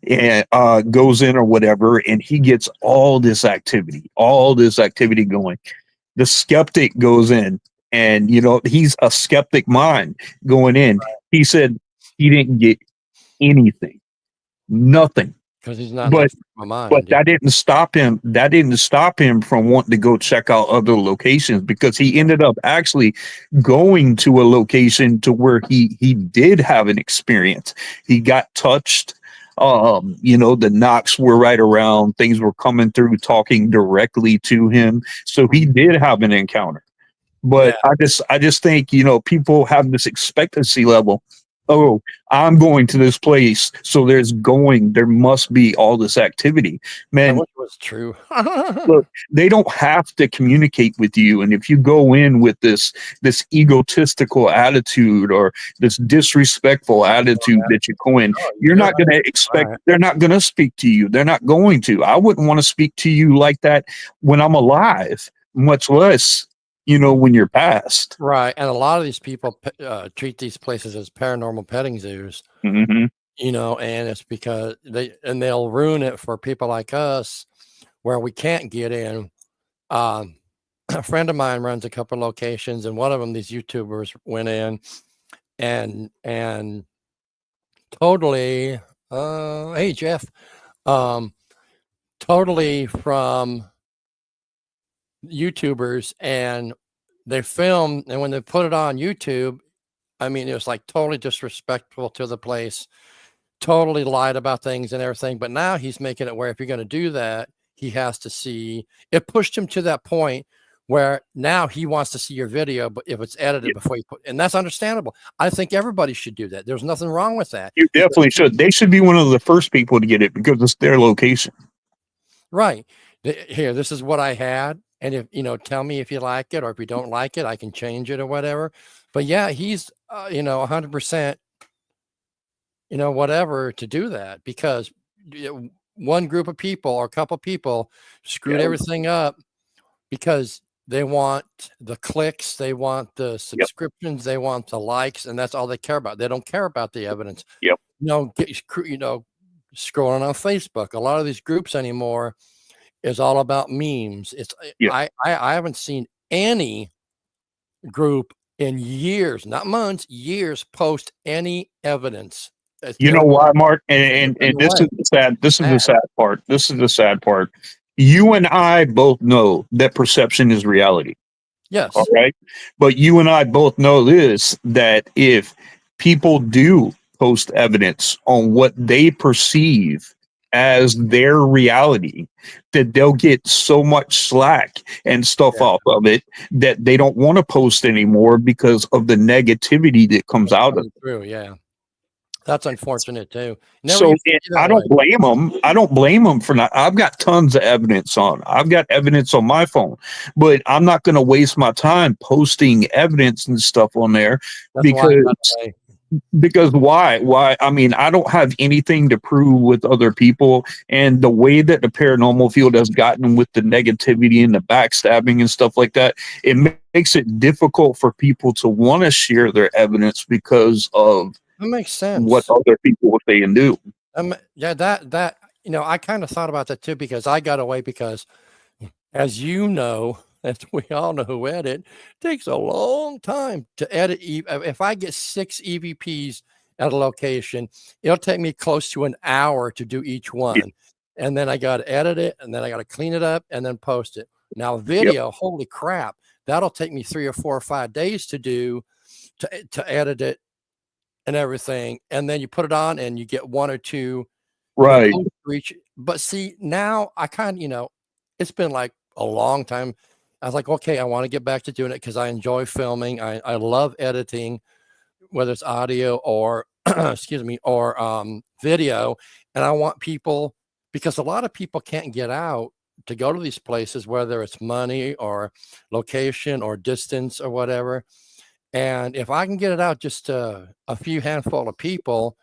and goes in or whatever, and he gets all this activity going. The skeptic goes in, and he's a skeptic mind going in. He said he didn't get anything, nothing. Because he's not But my mind. but that didn't stop him. That didn't stop him from wanting to go check out other locations, because he ended up actually going to a location to where he did have an experience. He got touched. The knocks were right around. Things were coming through, talking directly to him. So he did have an encounter. But I just think, people have this expectancy level. Oh, I'm going to this place, so there must be all this activity. Man, Which was true. look, they don't have to communicate with you. And if you go in with this egotistical attitude or this disrespectful attitude that you go in, you're not going to expect, they're not going to speak to you. They're not going to. I wouldn't want to speak to you like that when I'm alive, much less when you're past. Right. And a lot of these people treat these places as paranormal petting zoos, Mm-hmm. And it's because they'll ruin it for people like us where we can't get in. A friend of mine runs a couple of locations, and one of them, these YouTubers went in and totally, hey, Jeff, totally from YouTubers, and they filmed, and when they put it on YouTube, I mean, it was like totally disrespectful to the place, totally lied about things and everything. But now he's making it where if you're going to do that, he has to see it. Pushed him to that point where now he wants to see your video, but if it's edited before you put, and that's understandable. I think everybody should do that. There's nothing wrong with that. You definitely should. They should be one of the first people to get it because it's their location. Right. Here, this is what I had. And if, tell me if you like it, or if you don't like it, I can change it or whatever. But yeah, he's, 100%, whatever to do that, because one group of people or a couple of people screwed everything up because they want the clicks, they want the subscriptions, they want the likes, and that's all they care about. They don't care about the evidence. Yep. Scrolling on Facebook, a lot of these groups anymore is all about memes. It's I haven't seen any group in years, not months, years, post any evidence. You know why, Mark? And this is the sad. This is the sad part. This is the sad part. You and I both know that perception is reality. Yes. All right. But you and I both know this, that if people do post evidence on what they perceive as their reality, that they'll get so much slack and stuff off of it that they don't want to post anymore because of the negativity that comes out of it. True, yeah. That's unfortunate too. So I don't blame them. I don't blame them for not. I've got tons of evidence on. I've got evidence on my phone, but I'm not going to waste my time posting evidence and stuff on there. Because why? Why? I mean, I don't have anything to prove with other people. And the way that the paranormal field has gotten with the negativity and the backstabbing and stuff like that, it makes it difficult for people to want to share their evidence because of that makes sense. What other people will say and do. Yeah, that I kind of thought about that too, because I got away because, as you know, as we all know who edit, it takes a long time to edit. If I get 6 EVPs at a location, it'll take me close to an hour to do each one. And then I got to edit it, and then I got to clean it up and then post it. Now video, holy crap, that'll take me 3 or 4 or 5 days to do, to edit it and everything, and then you put it on and you get one or two Right. reach. But see, now I kind of, it's been like a long time. I was like, okay, I want to get back to doing it because I enjoy filming. I love editing, whether it's audio or excuse me, or video. And I want people, because a lot of people can't get out to go to these places, whether it's money or location or distance or whatever. And if I can get it out just to a few handful of people,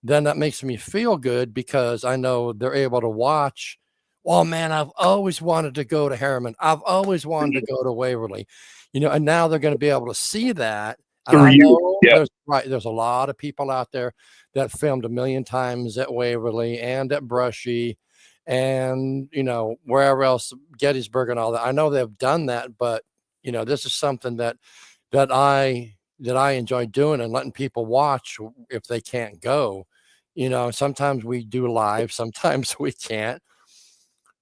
then that makes me feel good because I know they're able to watch. Oh man, I've always wanted to go to Harriman. I've always wanted to go to Waverly, and now they're going to be able to see that. And Through I you. know Yeah. there's a lot of people out there that filmed a million times at Waverly and at Brushy and, wherever else, Gettysburg and all that. I know they've done that, but this is something that I enjoy doing and letting people watch if they can't go. Sometimes we do live, sometimes we can't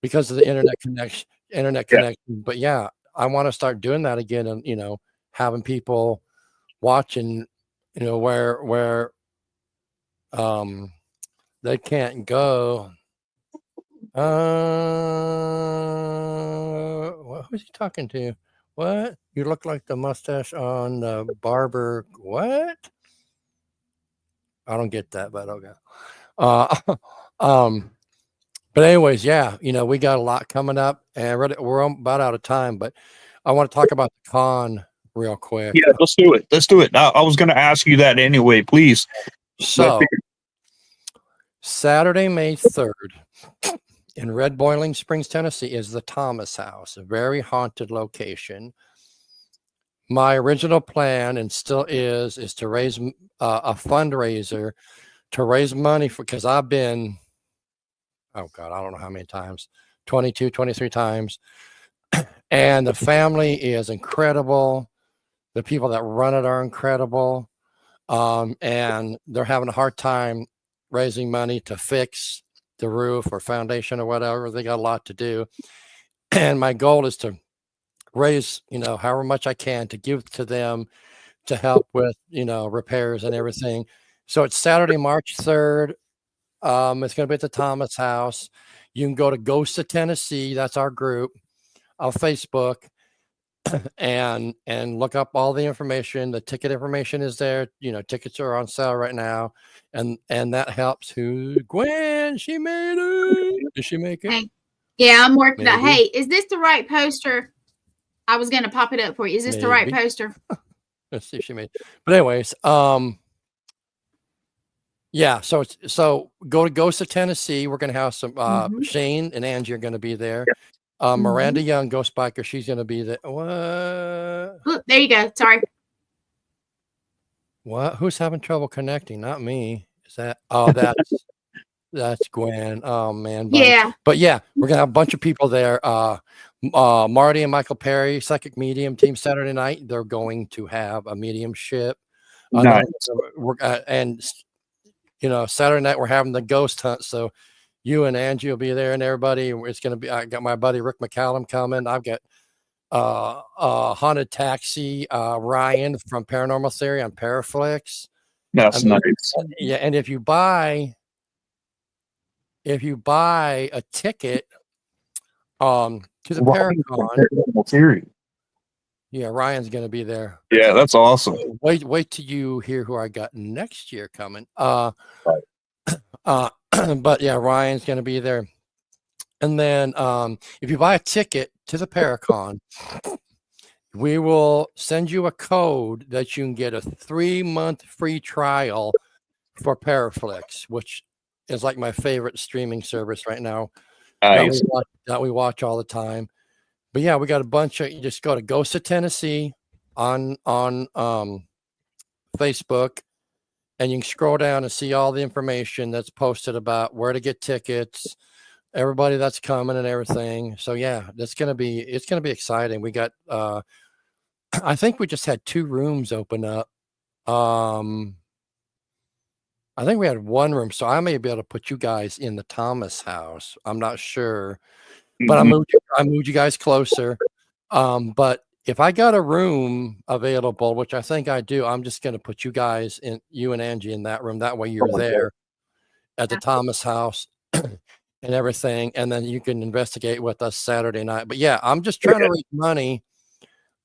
because of the internet connection. Yeah. But yeah, I want to start doing that again, and having people watching, where they can't go. Who's he talking to? What? You look like the mustache on the barber. What? I don't get that, but okay. But anyways, yeah, we got a lot coming up, and we're about out of time. But I want to talk about the con real quick. Yeah, let's do it. Let's do it. I was going to ask you that anyway. Please. So, Saturday, May 3rd, in Red Boiling Springs, Tennessee, is the Thomas House, a very haunted location. My original plan, and still is to raise a fundraiser to raise money because I've been, oh God, I don't know how many times, 22, 23 times. And the family is incredible. The people that run it are incredible. And they're having a hard time raising money to fix the roof or foundation or whatever. They got a lot to do. And my goal is to raise, however much I can to give to them to help with, repairs and everything. So it's Saturday, March 3rd. It's going to be at the Thomas House. You can go to Ghosts of Tennessee. That's our group on Facebook and look up all the information. The ticket information is there. Tickets are on sale right now. And that helps who? Gwen, she made it. Did she make it? Hey. Yeah, I'm working out. Hey, is this the right poster? I was going to pop it up for you. Is this the right poster? Let's see if she made it. But anyways, yeah, so go to Ghost of Tennessee. We're going to have some Shane and Angie are going to be there. Miranda Young, Ghost Biker, she's going to be there. What? Look, there you go. Sorry. What? Who's having trouble connecting? Not me. Is that? Oh, that's Gwen. Oh man. Yeah. But yeah, we're gonna have a bunch of people there. Marty and Michael Perry, Psychic Medium Team, Saturday night. They're going to have a mediumship. Nice. And Saturday night we're having the ghost hunt. So you and Angie will be there, and everybody. It's gonna be. I got my buddy Rick McCallum coming. I've got Haunted Taxi, Ryan from Paranormal Theory on Paraflix. That's nice. Yeah, and if you buy a ticket to the Paracon, yeah, Ryan's gonna be there. Yeah, that's awesome. Wait till you hear who I got next year coming. But yeah, Ryan's gonna be there. And then if you buy a ticket to the Paracon, we will send you a code that you can get a 3-month free trial for Paraflix, which is like my favorite streaming service right now. Nice. That we watch all the time. But yeah, we got a bunch of. You just go to Ghost of Tennessee on Facebook, and you can scroll down and see all the information that's posted about where to get tickets, everybody that's coming and everything. So yeah, it's gonna be exciting. We got I think we just had 2 rooms open up. I think we had 1 room, so I may be able to put you guys in the Thomas House. I'm not sure, but I moved you guys closer. But if I got a room available, which I think I do, I'm just going to put you and Angie in that room. That way you're there at the Thomas house and everything. And then you can investigate with us Saturday night. But yeah, I'm just trying to raise money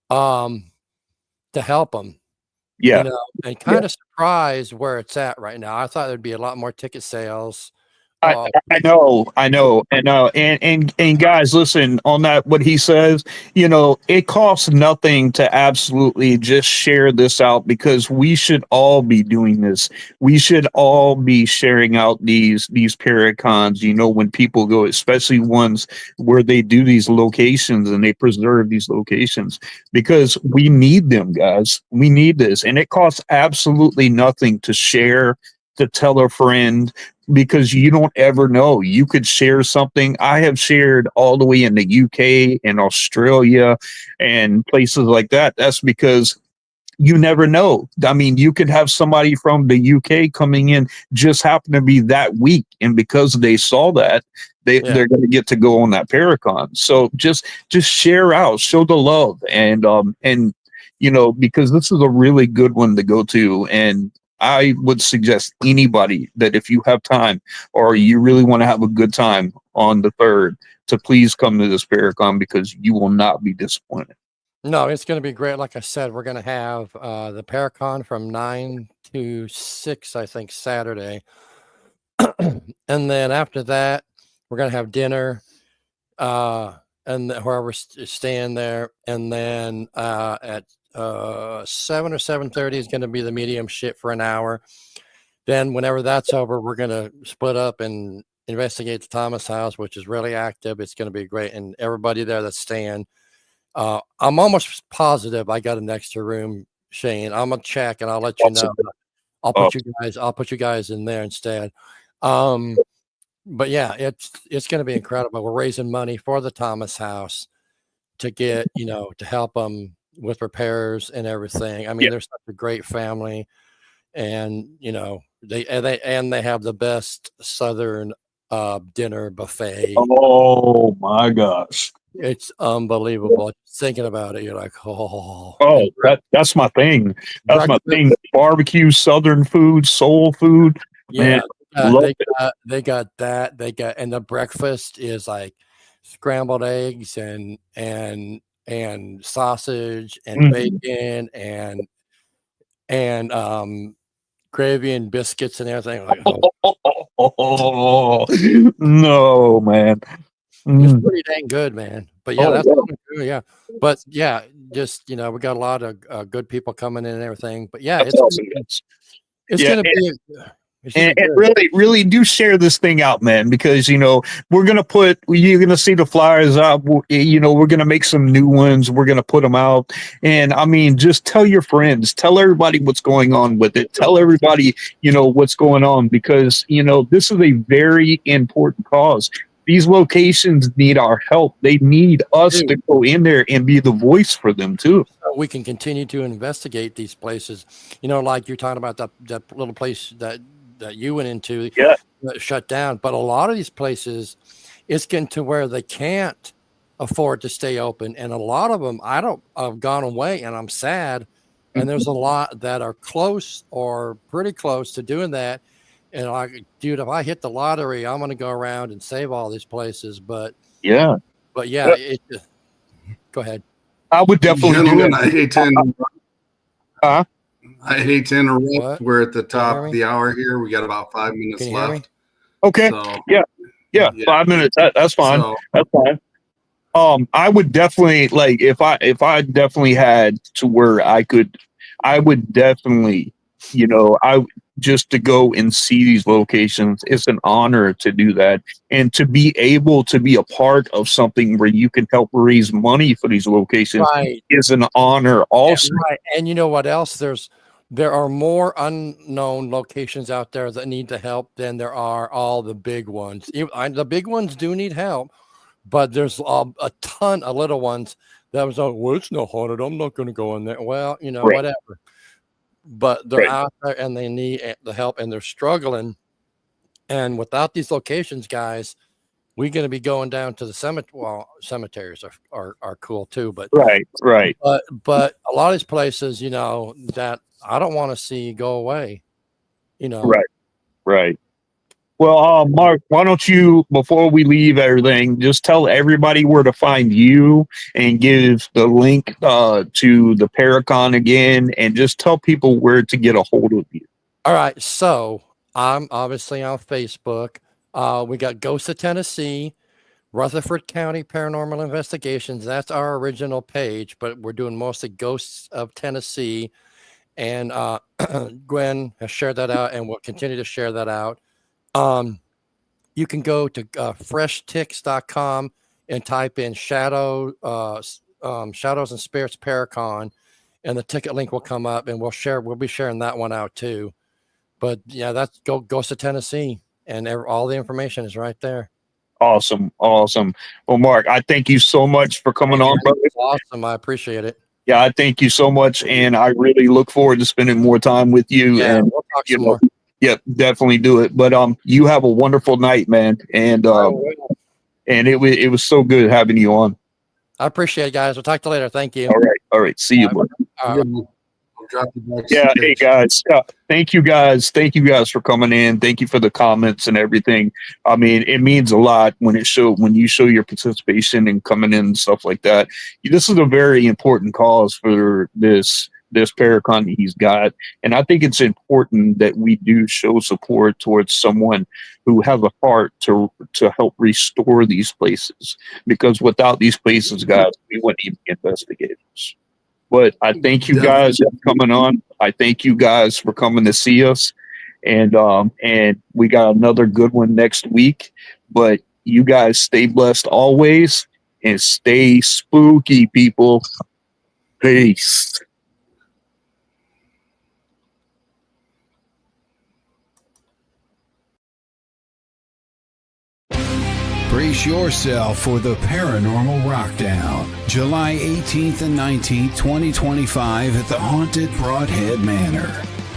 to help them. Yeah. You know, and kind of surprised where it's at right now. I thought there'd be a lot more ticket sales. I know. And guys, listen on that. What he says, it costs nothing to absolutely just share this out, because we should all be doing this. We should all be sharing out these Paracons. When people go, especially ones where they do these locations and they preserve these locations, because we need them, guys. We need this, and it costs absolutely nothing to share, to tell a friend, because you don't ever know. You could share something. I have shared all the way in the UK and Australia and places like that. That's because you never know. I mean, you could have somebody from the UK coming in, just happen to be that week, and because they saw that, they're going to get to go on that Paracon. So just share out, show the love, and because this is a really good one to go to. And I would suggest anybody that if you have time or you really want to have a good time on the 3rd, to please come to this Paracon, because you will not be disappointed. No, it's going to be great. Like I said, we're going to have the Paracon from 9 to 6, I think, Saturday. And then after that, we're going to have dinner and whoever's staying there. And then at 7 or 7:30 is going to be the medium shit for an hour. Then whenever that's over, we're going to split up and investigate the Thomas house, which is really active. It's going to be great. And everybody there that's staying, I'm almost positive I got an extra room, Shane. I'm gonna check and I'll let you know. I'll put you guys in there instead. But yeah, it's going to be incredible. We're raising money for the Thomas house to get, to help them with repairs and everything. I mean, they're such a great family, and they have the best Southern dinner buffet. Oh my gosh, it's unbelievable. Thinking about it, you're like, that's my thing. That's my thing. Barbecue, Southern food, soul food. Yeah, man, they got that. And the breakfast is like scrambled eggs and sausage and bacon and gravy and biscuits and everything. Like, no, man. It's pretty dang good, man. But yeah, that's what we do, yeah. But yeah, just we got a lot of good people coming in and everything. But yeah, that's awesome. It's gonna be. And really do share this thing out, man, because you're gonna see the flyers out. We're gonna make some new ones. We're gonna put them out, and I mean, just tell your friends, tell everybody what's going on with it. Tell everybody what's going on, because this is a very important cause. These locations need our help. They need us to go in there and be the voice for them too. So we can continue to investigate these places. Like you're talking about that little place that you went into, shut down. But a lot of these places, it's getting to where they can't afford to stay open, and a lot of them have gone away, and I'm sad. And there's a lot that are close or pretty close to doing that. And like, dude, if I hit the lottery, I'm going to go around and save all these places. But yeah, go ahead. I would definitely do it. I hate to interrupt. We're at the top of the hour here. We got about 5 minutes left. Okay. So, yeah. 5 minutes. That's fine. That's fine. I would definitely, like, if I definitely had to where I would definitely, just to go and see these locations. It's an honor to do that, and to be able to be a part of something where you can help raise money for these locations is an honor also. Yeah, right. And you know what else? There are more unknown locations out there that need the help than there are all the big ones. The big ones do need help, but there's a ton of little ones that was like, well, it's not haunted. I'm not going to go in there. Well, whatever. But they're out there and they need the help, and they're struggling. And without these locations, guys, we're going to be going down to the cemetery. Well, cemeteries are cool too, but right. But a lot of these places, you know, that I don't want to see go away. You know, Right. Well, Mark, why don't you, before we leave everything, just tell everybody where to find you and give the link to the Paracon again, and just tell people where to get a hold of you. All right. So I'm obviously on Facebook. We got Ghosts of Tennessee, Rutherford County Paranormal Investigations. That's our original page, but we're doing mostly Ghosts of Tennessee. And Gwen has shared that out and will continue to share that out. You can go to freshtix.com and type in Shadows and Spirits Paracon, and the ticket link will come up, and we'll be sharing that one out too. But yeah, that's Ghost of Tennessee, and all the information is right there. Awesome. Well, Mark, I thank you so much for coming on, brother. Awesome. I appreciate it. Yeah, I thank you so much, and I really look forward to spending more time with you. Yeah, and we'll talk some more. Yep, definitely do it. But you have a wonderful night, man, and it was so good having you on. I appreciate it, guys. We'll talk to you later. Thank you. All right. See you, buddy. Yeah, hey guys. Thank you guys for coming in. Thank you for the comments and everything. I mean, it means a lot when you show your participation and coming in and stuff like that. This is a very important cause for this Paracon that he's got, and I think it's important that we do show support towards someone who has a heart to help restore these places, because without these places, guys, we wouldn't even be investigators. But I thank you guys for coming on. I thank you guys for coming to see us. And we got another good one next week. But you guys stay blessed always and stay spooky, people. Peace. Brace yourself for the Paranormal Rockdown, July 18th and 19th, 2025 at the Haunted Broadhead Manor.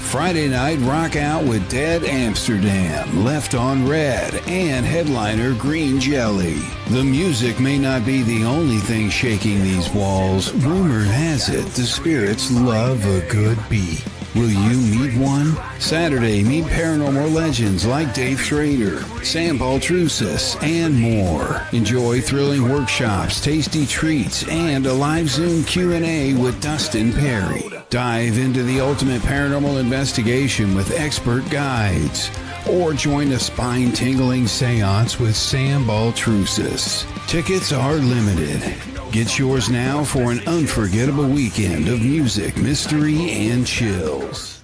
Friday night, rock out with Dead Amsterdam, Left on Red, and headliner Green Jelly. The music may not be the only thing shaking these walls. Rumor has it the spirits love a good beat. Will you meet one? Saturday, meet paranormal legends like Dave Schrader, Sam Baltrusis, and more. Enjoy thrilling workshops, tasty treats, and a live Zoom Q&A with Dustin Perry. Dive into the ultimate paranormal investigation with expert guides. Or join a spine-tingling seance with Sam Baltrusis. Tickets are limited. Get yours now for an unforgettable weekend of music, mystery, and chills.